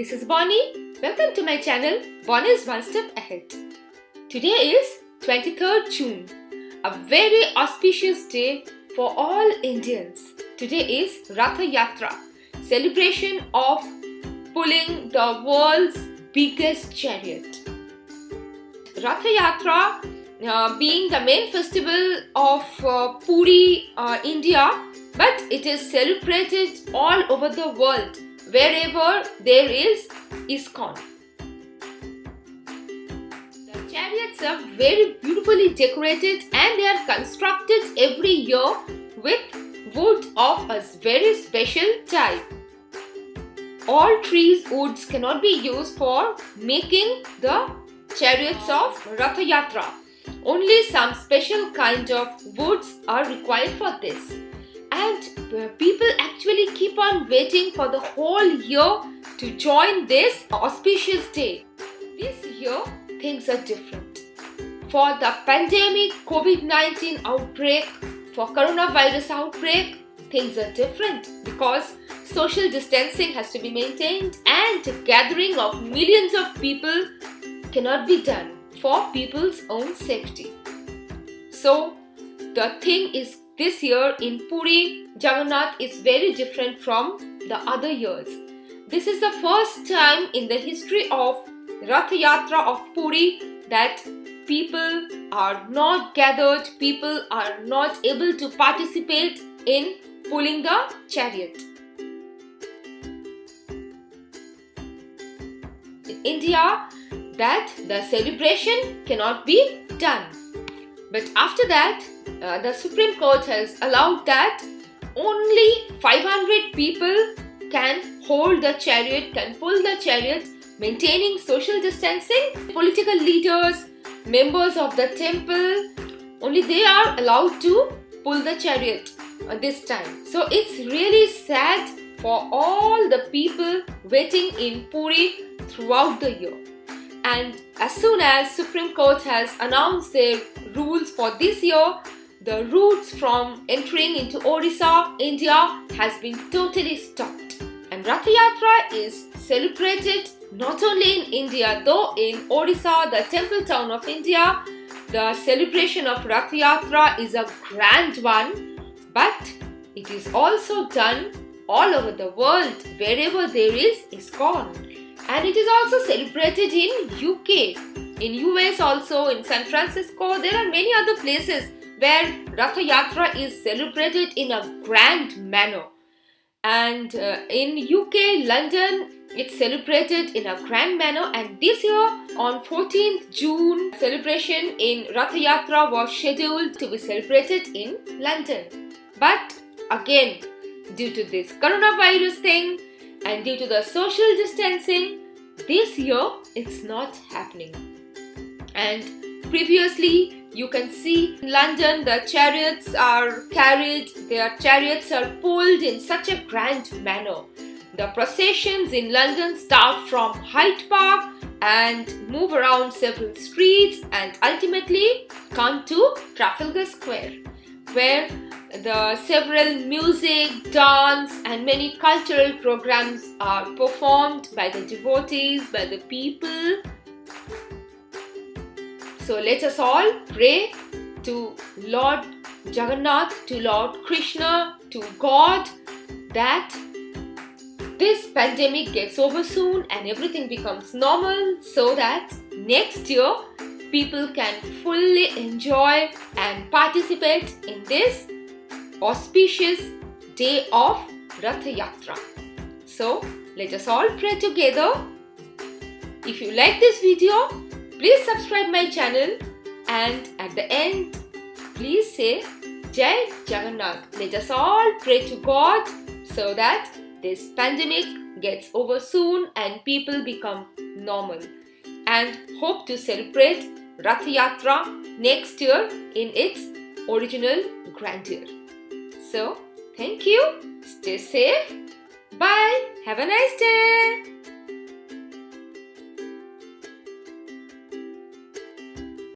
this is Bonnie. Welcome to my channel, Bonnie's One Step Ahead. Today is 23rd June, a very auspicious day for all Indians. Today is Ratha Yatra, celebration of pulling the world's biggest chariot. Ratha Yatra being the main festival of Puri, India, but it is celebrated all over the world wherever there is ISKCON. The chariots are very beautifully decorated and they are constructed every year with wood of a very special type. All trees woods cannot be used for making the chariots of Ratha Yatra. Only some special kind of woods are required for this. And people actually keep on waiting for the whole year to join this auspicious day. This year, things are different. For the pandemic, COVID-19 outbreak, for coronavirus outbreak, things are different because social distancing has to be maintained and gathering of millions of people cannot be done for people's own safety. So, the thing is this year in Puri, Jagannath is very different from the other years. This is the first time in the history of Ratha Yatra of Puri that people are not gathered, people are not able to participate in pulling the chariot. In India, that the celebration cannot be done. But after that, the Supreme Court has allowed that only 500 people can hold the chariot, can pull the chariot, maintaining social distancing. Political leaders, members of the temple, only they are allowed to pull the chariot this time. So it's really sad for all the people waiting in Puri throughout the year. And as soon as Supreme Court has announced their rules for this year, the routes from entering into Odisha, India has been totally stopped. And Ratha Yatra is celebrated not only in India, though in Odisha, the temple town of India, the celebration of Ratha Yatra is a grand one, but it is also done all over the world wherever there is ISKCON. And it is also celebrated in UK, in US also, in San Francisco. There are many other places where Ratha Yatra is celebrated in a grand manner. And in UK, London, it's celebrated in a grand manner. And this year, on 14th June, celebration in Ratha Yatra was scheduled to be celebrated in London. But again, due to this coronavirus thing and due to the social distancing, this year it's not happening. And previously, you can see in London the chariots are carried, their chariots are pulled in such a grand manner. The processions in London start from Hyde Park and move around several streets and ultimately come to Trafalgar Square, where the several music, dance and many cultural programs are performed by the devotees, by the people. So let us all pray to Lord Jagannath, to Lord Krishna, to God, that this pandemic gets over soon and everything becomes normal so that next year people can fully enjoy and participate in this auspicious day of Ratha Yatra. So let us all pray together. If you like this video, please subscribe my channel and at the end, please say Jai Jagannath. Let us all pray to God so that this pandemic gets over soon and people become normal, and hope to celebrate Ratha Yatra next year in its original grandeur. So, thank you, stay safe, bye, have a nice day.